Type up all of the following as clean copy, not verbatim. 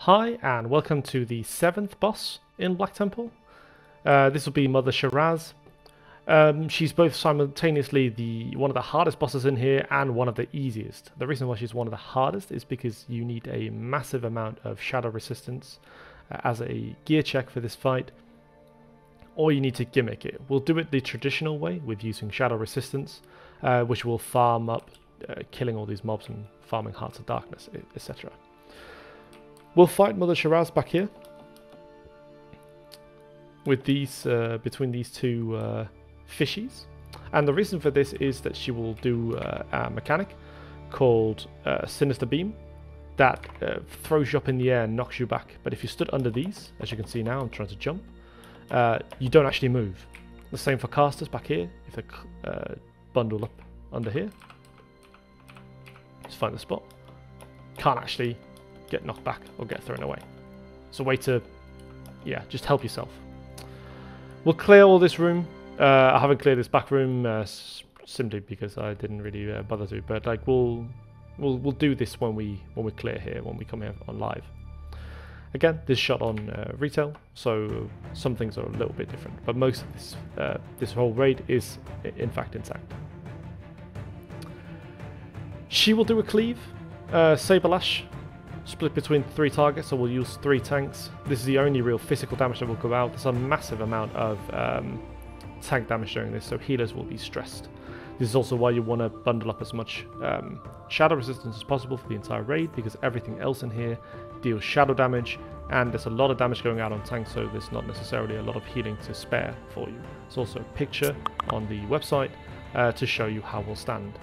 Hi and welcome to the 7th boss in Black Temple. This will be Mother Shahraz. She's both simultaneously one of the hardest bosses in here and one of the easiest. The reason why she's one of the hardest is because you need a massive amount of shadow resistance as a gear check for this fight, or you need to gimmick it. We'll do it the traditional way with using shadow resistance, which will farm up, killing all these mobs and farming Hearts of Darkness, etc. We'll fight Mother Shahraz back here with these between these two fishies, and the reason for this is that she will do a mechanic called Sinister Beam that throws you up in the air and knocks you back. But if you stood under these, as you can see now, I'm trying to jump, you don't actually move. The same for casters back here. If they bundle up under here, just find the spot, can't actually get knocked back or get thrown away. It's a way to, yeah, just help yourself. We'll clear all this room. I haven't cleared this back room simply because I didn't really bother to, but like we'll do this when we clear here, when we come here on live. Again, this shot on retail, so some things are a little bit different, but most of this this whole raid is in fact intact. She will do a cleave, Saber Lash, split between 3 targets, so we'll use 3 tanks. This is the only real physical damage that will go out. There's a massive amount of tank damage during this, so healers will be stressed. This is also why you want to bundle up as much shadow resistance as possible for the entire raid, because everything else in here deals shadow damage, and there's a lot of damage going out on tanks, so there's not necessarily a lot of healing to spare for you. There's also a picture on the website to show you how we'll stand.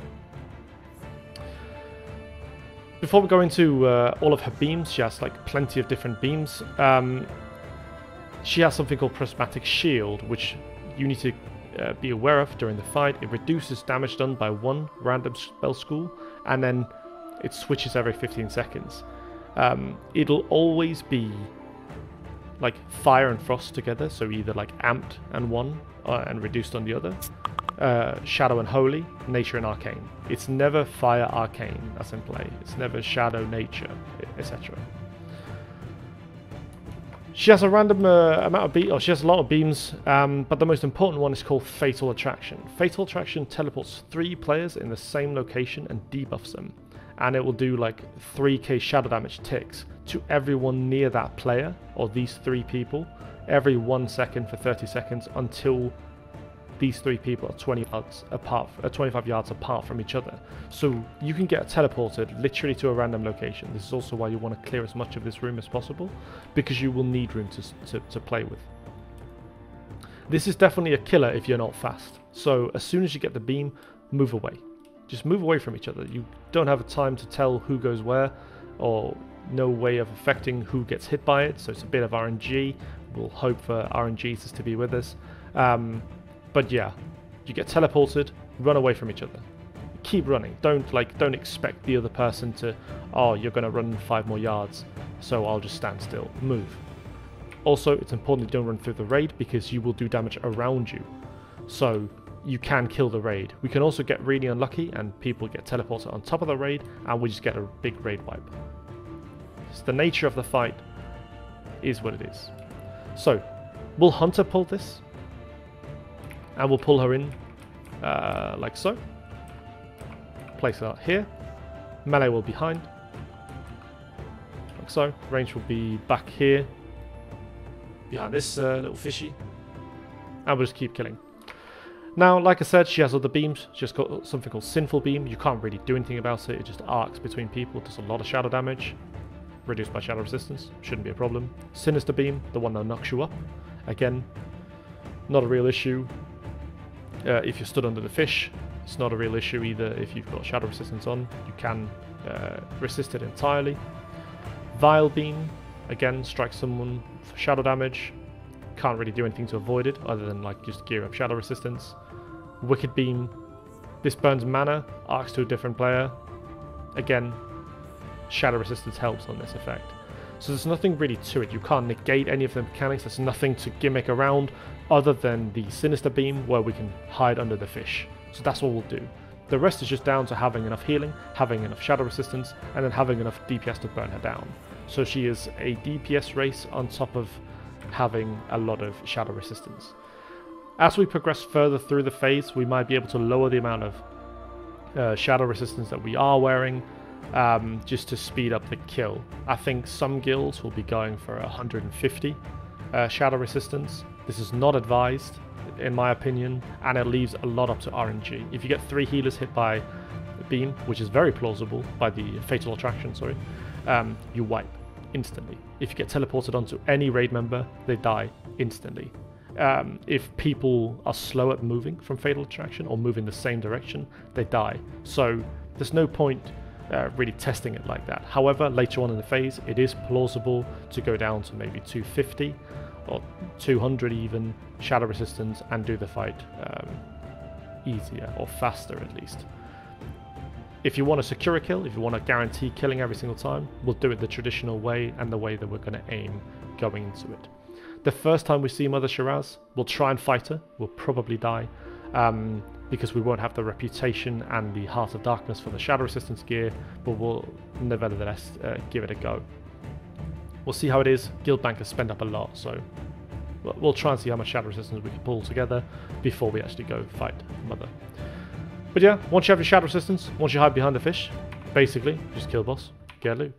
Before we go into all of her beams, she has like plenty of different beams. She has something called Prismatic Shield, which you need to be aware of during the fight. It reduces damage done by 1 random spell school, and then it switches every 15 seconds. It'll always be like fire and frost together, so either like amped and 1 and reduced on the other. Shadow and Holy, Nature and Arcane. It's never Fire Arcane that's in play. It's never Shadow, Nature, etc. She has a random amount of beams, or she has a lot of beams, but the most important one is called Fatal Attraction. Fatal Attraction teleports 3 players in the same location and debuffs them, and it will do like 3k shadow damage ticks to everyone near that player, or these 3 people, every 1 second for 30 seconds until these 3 people are 25 yards apart from each other. So you can get teleported literally to a random location. This is also why you want to clear as much of this room as possible, because you will need room to play with. This is definitely a killer if you're not fast. So as soon as you get the beam, move away. Just move away from each other. You don't have a time to tell who goes where, or no way of affecting who gets hit by it. So it's a bit of RNG. We'll hope for RNGs to be with us. But yeah, you get teleported, run away from each other. Keep running. Don't expect the other person to, oh, you're going to run 5 more yards, so I'll just stand still. Move. Also, it's important you don't run through the raid, because you will do damage around you. So you can kill the raid. We can also get really unlucky and people get teleported on top of the raid, and we just get a big raid wipe. So the nature of the fight is what it is. So will Hunter pull this? And we'll pull her in like so. Place her here. Melee will be behind, like so. Range will be back here, behind this little fishy. And we'll just keep killing. Now, like I said, she has other beams. She's got something called Sinful Beam. You can't really do anything about it. It just arcs between people. Does a lot of shadow damage. Reduced by shadow resistance. Shouldn't be a problem. Sinister Beam, the one that knocks you up. Again, not a real issue. If you're stood under the fish, it's not a real issue either. If you've got shadow resistance on, you can resist it entirely. Vile Beam, again, strikes someone for shadow damage. Can't really do anything to avoid it other than like just gear up shadow resistance. Wicked Beam, this burns mana, arcs to a different player. Again, shadow resistance helps on this effect. So there's nothing really to it. You can't negate any of the mechanics. There's nothing to gimmick around other than the Sinister Beam, where we can hide under the fish. So that's all we'll do. The rest is just down to having enough healing, having enough shadow resistance, and then having enough DPS to burn her down. So she is a DPS race on top of having a lot of shadow resistance. As we progress further through the phase, we might be able to lower the amount of shadow resistance that we are wearing, just to speed up the kill. I think some guilds will be going for 150 shadow resistance. This is not advised, in my opinion, and it leaves a lot up to RNG. If you get 3 healers hit by Beam, which is very plausible, by the Fatal Attraction, sorry, you wipe instantly. If you get teleported onto any raid member, they die instantly. If people are slow at moving from Fatal Attraction or move in the same direction, they die. So there's no point really testing it like that. However, later on in the phase, it is plausible to go down to maybe 250 or 200 even shadow resistance and do the fight easier or faster at least. If you want to secure a kill, if you want to guarantee killing every single time, we'll do it the traditional way and the way that we're going to aim going into it. The first time we see Mother Shahraz, we'll try and fight her. We'll probably die because we won't have the reputation and the Heart of Darkness for the shadow resistance gear, but we'll nevertheless give it a go. We'll see how it is. Guild bankers spend up a lot, so we'll try and see how much shadow resistance we can pull together before we actually go fight Mother. But yeah, once you have your shadow resistance, once you hide behind the fish, basically just kill boss, get loot.